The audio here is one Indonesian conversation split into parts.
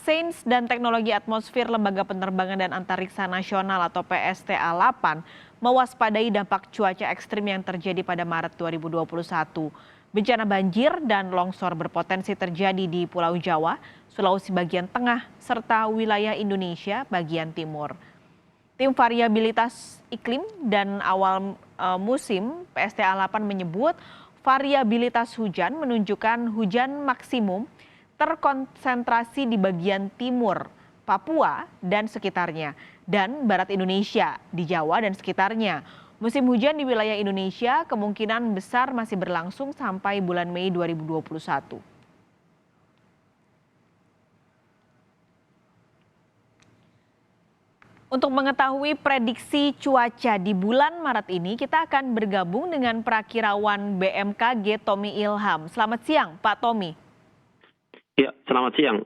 Sains dan Teknologi Atmosfer Lembaga Penerbangan dan Antariksa Nasional atau PSTA-8 mewaspadai dampak cuaca ekstrim yang terjadi pada Maret 2021. Bencana banjir dan longsor berpotensi terjadi di Pulau Jawa, Sulawesi bagian tengah, serta wilayah Indonesia bagian timur. Tim Variabilitas Iklim dan Awal Musim PSTA-8 menyebut variabilitas hujan menunjukkan hujan maksimum terkonsentrasi di bagian timur, Papua dan sekitarnya, dan barat Indonesia, di Jawa dan sekitarnya. Musim hujan di wilayah Indonesia kemungkinan besar masih berlangsung sampai bulan Mei 2021. Untuk mengetahui prediksi cuaca di bulan Maret ini, kita akan bergabung dengan Prakirawan BMKG Tommy Ilham. Selamat siang, Pak Tommy. Ya, selamat siang.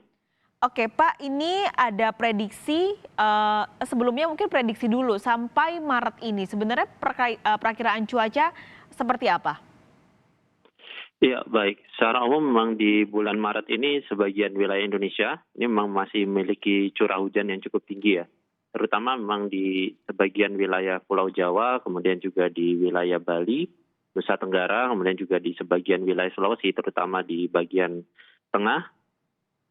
Oke Pak, ini ada prediksi, sebelumnya mungkin prediksi dulu, sampai Maret ini sebenarnya perakiraan cuaca seperti apa? Ya, baik. Secara umum memang di bulan Maret ini sebagian wilayah Indonesia ini memang masih memiliki curah hujan yang cukup tinggi ya. Terutama memang di sebagian wilayah Pulau Jawa, kemudian juga di wilayah Bali, Nusa Tenggara, kemudian juga di sebagian wilayah Sulawesi, terutama di bagian tengah,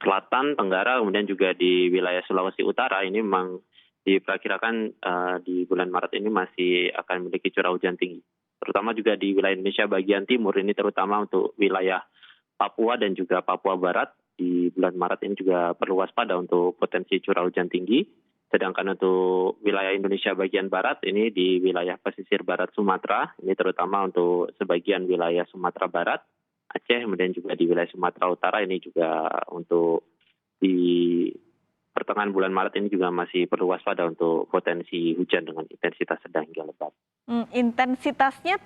selatan, tenggara, kemudian juga di wilayah Sulawesi Utara. Ini memang diperkirakan di bulan Maret ini masih akan memiliki curah hujan tinggi. Terutama juga di wilayah Indonesia bagian timur, ini terutama untuk wilayah Papua dan juga Papua Barat. Di bulan Maret ini juga perlu waspada untuk potensi curah hujan tinggi. Sedangkan untuk wilayah Indonesia bagian barat, ini di wilayah pesisir barat Sumatera, ini terutama untuk sebagian wilayah Sumatera Barat, Aceh, kemudian juga di wilayah Sumatera Utara, ini juga untuk di pertengahan bulan Maret ini juga masih perlu waspada untuk potensi hujan dengan intensitas sedang hingga lebat. Intensitasnya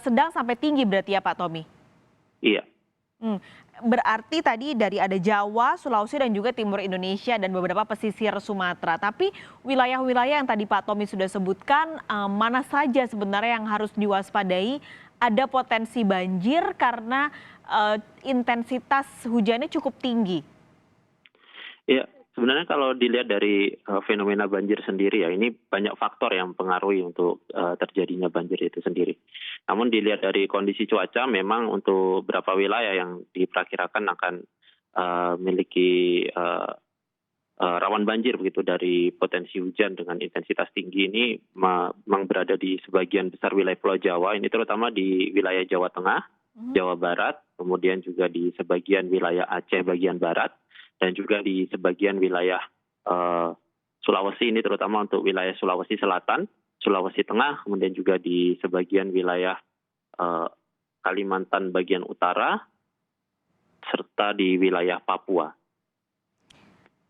sedang sampai tinggi berarti ya Pak Tommy? Iya. Berarti tadi dari ada Jawa, Sulawesi dan juga timur Indonesia dan beberapa pesisir Sumatera. Tapi wilayah-wilayah yang tadi Pak Tommy sudah sebutkan, mana saja sebenarnya yang harus diwaspadai? Ada potensi banjir karena intensitas hujannya cukup tinggi. Ya, sebenarnya kalau dilihat dari fenomena banjir sendiri ya, ini banyak faktor yang mempengaruhi untuk terjadinya banjir itu sendiri. Namun dilihat dari kondisi cuaca, memang untuk beberapa wilayah yang diperkirakan akan memiliki rawan banjir begitu dari potensi hujan dengan intensitas tinggi ini memang berada di sebagian besar wilayah Pulau Jawa, ini terutama di wilayah Jawa Tengah, Jawa Barat, kemudian juga di sebagian wilayah Aceh bagian barat, dan juga di sebagian wilayah Sulawesi, ini terutama untuk wilayah Sulawesi Selatan, Sulawesi Tengah, kemudian juga di sebagian wilayah Kalimantan bagian utara, serta di wilayah Papua.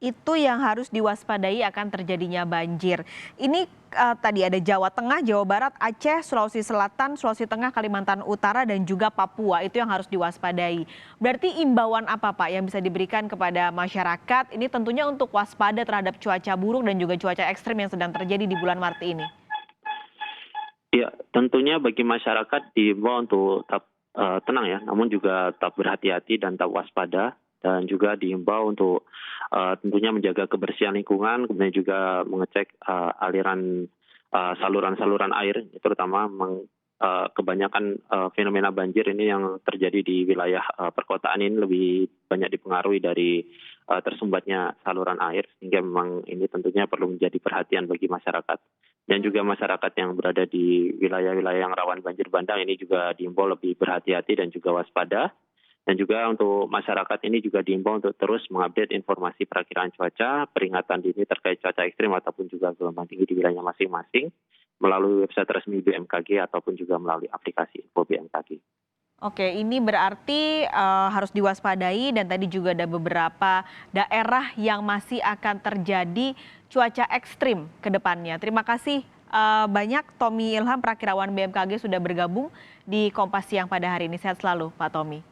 Itu yang harus diwaspadai akan terjadinya banjir. Ini tadi ada Jawa Tengah, Jawa Barat, Aceh, Sulawesi Selatan, Sulawesi Tengah, Kalimantan Utara, dan juga Papua. Itu yang harus diwaspadai. Berarti imbauan apa Pak yang bisa diberikan kepada masyarakat? Ini tentunya untuk waspada terhadap cuaca buruk dan juga cuaca ekstrim yang sedang terjadi di bulan Maret ini. Ya, tentunya bagi masyarakat diimbau untuk tetap tenang ya, namun juga tetap berhati-hati dan tetap waspada. Dan juga diimbau untuk tentunya menjaga kebersihan lingkungan, kemudian juga mengecek aliran saluran-saluran air, terutama kebanyakan fenomena banjir ini yang terjadi di wilayah perkotaan ini lebih banyak dipengaruhi dari tersumbatnya saluran air, sehingga memang ini tentunya perlu menjadi perhatian bagi masyarakat. Dan juga masyarakat yang berada di wilayah-wilayah yang rawan banjir bandang ini juga diimbau lebih berhati-hati dan juga waspada. Dan juga untuk masyarakat ini juga diimbau untuk terus mengupdate informasi perakiraan cuaca, peringatan dini terkait cuaca ekstrim ataupun juga gelombang tinggi di wilayahnya masing-masing melalui website resmi BMKG ataupun juga melalui aplikasi Info BMKG. Oke, ini berarti harus diwaspadai dan tadi juga ada beberapa daerah yang masih akan terjadi cuaca ekstrim ke depannya. Terima kasih banyak Tommy Ilham, Prakirawan BMKG sudah bergabung di Kompas Siang pada hari ini. Sehat selalu Pak Tommy.